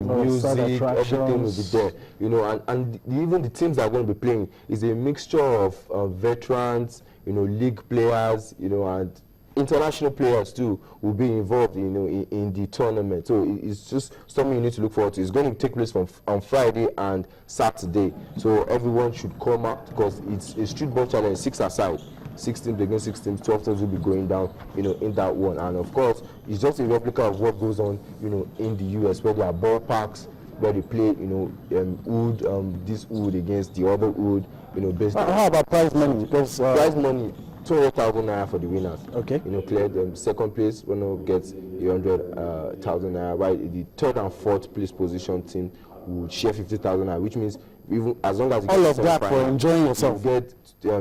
music, everything will be there, you know, and even the teams that are going to be playing is a mixture of veterans, you know, league players, you know, and international players too will be involved, you know, in the tournament. So it's just something you need to look forward to. It's going to take place on Friday and Saturday, so everyone should come out because it's a street ball challenge, 6 aside. 6 teams against 6 teams, 12 teams will be going down, you know, in that one. And of course, it's just a replica of what goes on, you know, in the US, where there are ballparks, where they play, you know, this wood against the other wood, you know, based on. How about prize money? Because prize money, 200,000 naira for the winners. Okay. You know, cleared second place, gets 100,000 naira. Right, the third and fourth place position team would share 50,000 naira, which means even as long as you all of that for enjoying yourself, you get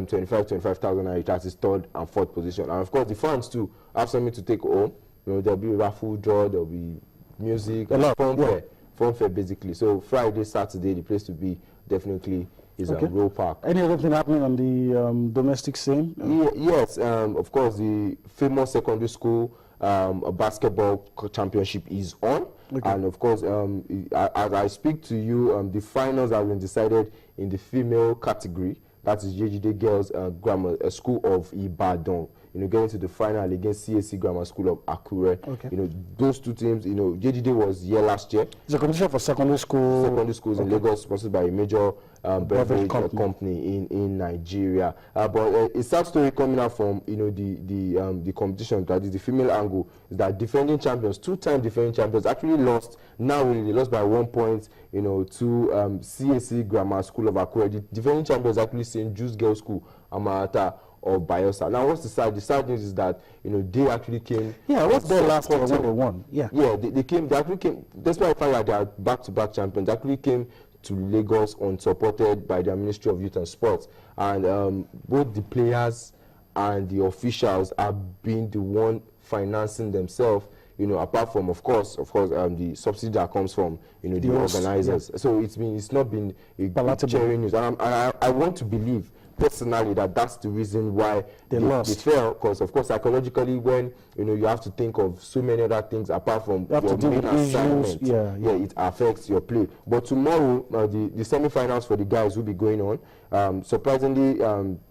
25,000 naira. That is third and fourth position, and of course the fans too have something to take home. You know, there'll be raffle draw, there'll be music, fun fair basically. So Friday, Saturday, the place to be definitely is Roe Park. Any other thing happening on the domestic scene? Yes, of course the famous secondary school a basketball championship is on. Okay. And of course, as I speak to you, the finals have been decided in the female category. That is JGD Girls Grammar School of Ibadan. You know, getting to the final against CAC Grammar School of Akure. Okay. You know, those two teams. You know, JGD was here last year. It's a competition for secondary school. Secondary schools in Lagos, sponsored by a major beverage company in Nigeria. But a sad story coming out from the competition, that is the female angle, is that defending champions, two-time defending champions, actually lost. Now they lost by 1 point, you know, to CAC Grammar School of Akure. The defending champions actually St. Jude's Girls School, Amarata of Bayelsa. Now, what's the sad? The sad news is that they actually came. Yeah, what's their last year when they won? Yeah. Yeah, they actually came. That's why I find that they are back-to-back champions. They actually came to Lagos unsupported by the Ministry of Youth and Sports, and both the players and the officials have been the one financing themselves. You know, apart from, of course, the subsidy that comes from the organizers. Yeah. So it's not been a cherry news, and I want to believe personally that that's the reason why they fell, because of course psychologically, when you have to think of so many other things apart from your main assignment, it affects your play. But tomorrow the semi-finals for the guys will be going on. Surprisingly,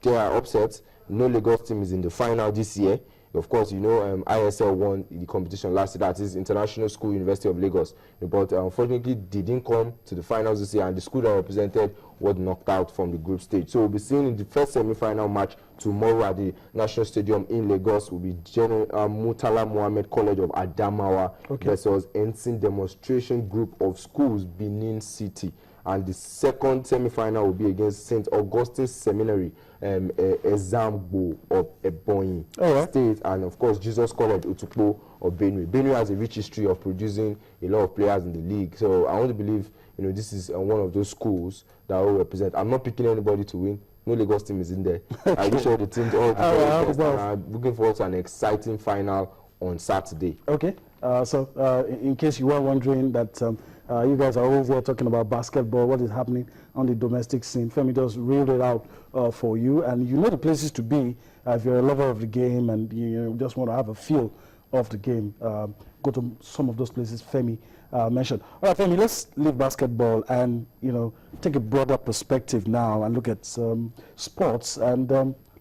there are upsets. No Lagos team is in the final this year. Of course, ISL won the competition last year, that is International School University of Lagos. But unfortunately, they didn't come to the finals this year, and the school that represented was knocked out from the group stage. So we'll be seeing in the first semi-final match tomorrow at the National Stadium in Lagos will be Murtala Mohammed College of Adamawa versus Ensign Demonstration Group of Schools, Benin City. And the second semi-final will be against St. Augustine Seminary, Ezambo of Ebonyi State, and of course Jesus College Otukpo of Benue. Benue has a rich history of producing a lot of players in the league, so I want to believe this is one of those schools that will represent. I'm not picking anybody to win. No Lagos team is in there. I wish all the teams all the best, and I'm looking forward to an exciting final on Saturday. Okay, so in case you were wondering that you guys are over talking about basketball, what is happening on the domestic scene, Femi just reeled it out for you, and you know the places to be if you're a lover of the game and you just want to have a feel of the game. Go to some of those places Femi mentioned. All right, Femi, let's leave basketball and take a broader perspective now and look at sports, and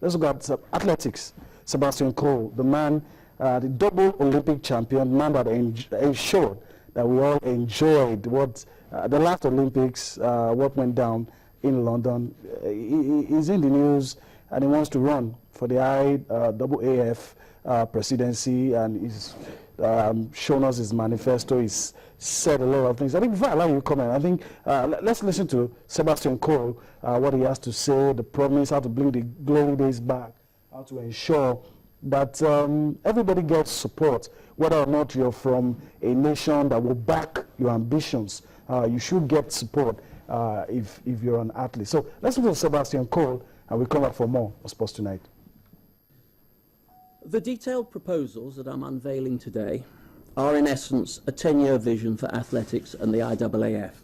let's look at athletics. Sebastian Coe, the man, the double Olympic champion, man that ensured that we all enjoyed what the last Olympics, what went down in London. He's in the news, and he wants to run for the IAAF presidency, and he's shown us his manifesto. He's said a lot of things. I think before I allow you to comment, I think let's listen to Sebastian Coe, what he has to say, the promise, how to bring the glory days back, how to ensure that everybody gets support, whether or not you're from a nation that will back your ambitions. You should get support if you're an athlete. So let's listen to Sebastian Coe, and we'll come back for more of Sports Tonight. The detailed proposals that I'm unveiling today are in essence a 10-year vision for athletics and the IAAF.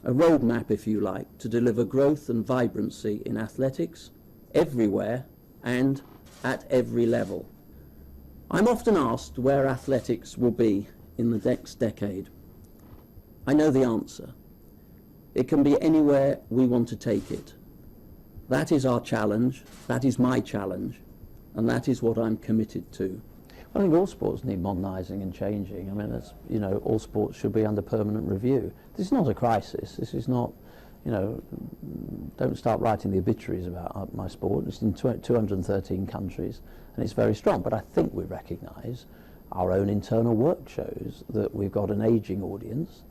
A roadmap, if you like, to deliver growth and vibrancy in athletics everywhere and at every level. I'm often asked where athletics will be in the next decade. I know the answer. It can be anywhere we want to take it. That is our challenge, that is my challenge, and that is what I'm committed to. I think all sports need modernising and changing. I mean, it's, you know, all sports should be under permanent review. This is not a crisis. This is not, you know, don't start writing the obituaries about my sport. It's in 213 countries, and it's very strong. But I think we recognise our own internal work shows that we've got an ageing audience,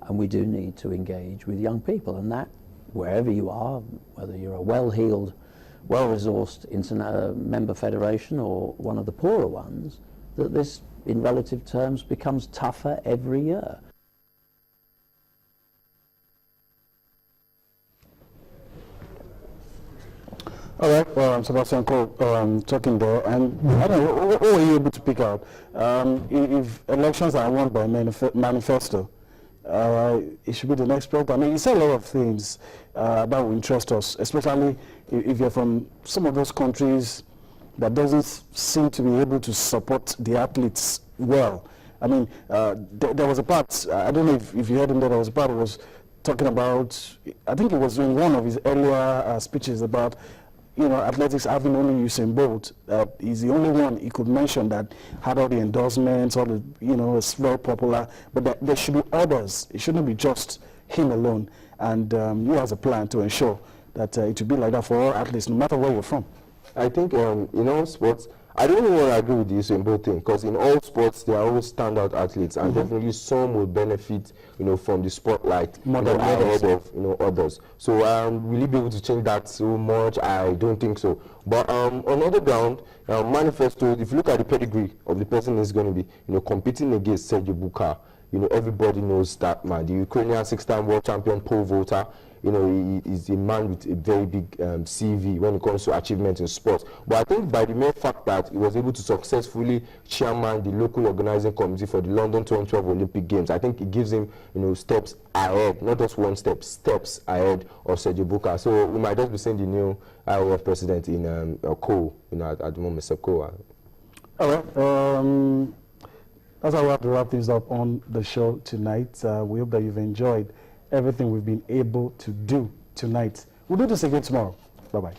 and we do need to engage with young people, and that, wherever you are, whether you're a well-heeled, well-resourced member federation or one of the poorer ones, that this, in relative terms, becomes tougher every year. All right, well, Sebastian Cole talking there, and I don't know, what were you able to pick out? If elections are won by manifesto, it should be the next program. I mean, you say a lot of things that will interest us, especially if you're from some of those countries that doesn't seem to be able to support the athletes well. I mean, there was a part, I don't know if you heard him, there was a part that was talking about, I think it was in one of his earlier speeches about, you know, athletics having only Usain Bolt. He's the only one he could mention that had all the endorsements, all the, you know, it's very popular, but there should be others. It shouldn't be just him alone. And he has a plan to ensure that it will be like that for all athletes, no matter where you're from. I think in all sports, I don't even want to agree with the Usain Bolt thing, because in all sports there are always standout athletes, and definitely some will benefit, you know, from the spotlight ahead of, you know, others. So will you be able to change that so much? I don't think so. But on other ground, manifesto, if you look at the pedigree of the person who's going to be, you know, competing against Sergio Bukha, you know, everybody knows that man, the Ukrainian 6-time world champion pole vaulter. You know, he's a man with a very big CV when it comes to achievements in sports. But I think by the mere fact that he was able to successfully chairman the local organizing committee for the London 2012 Olympic Games, I think it gives him, you know, steps ahead, not just one step, steps ahead of Sergio Bukha. So we might just be seeing the new IOF president in Co, you know, at the moment, Mr. Co. All right. That's how we have to wrap things up on the show tonight. We hope that you've enjoyed everything we've been able to do tonight. We'll do this again tomorrow. Bye-bye.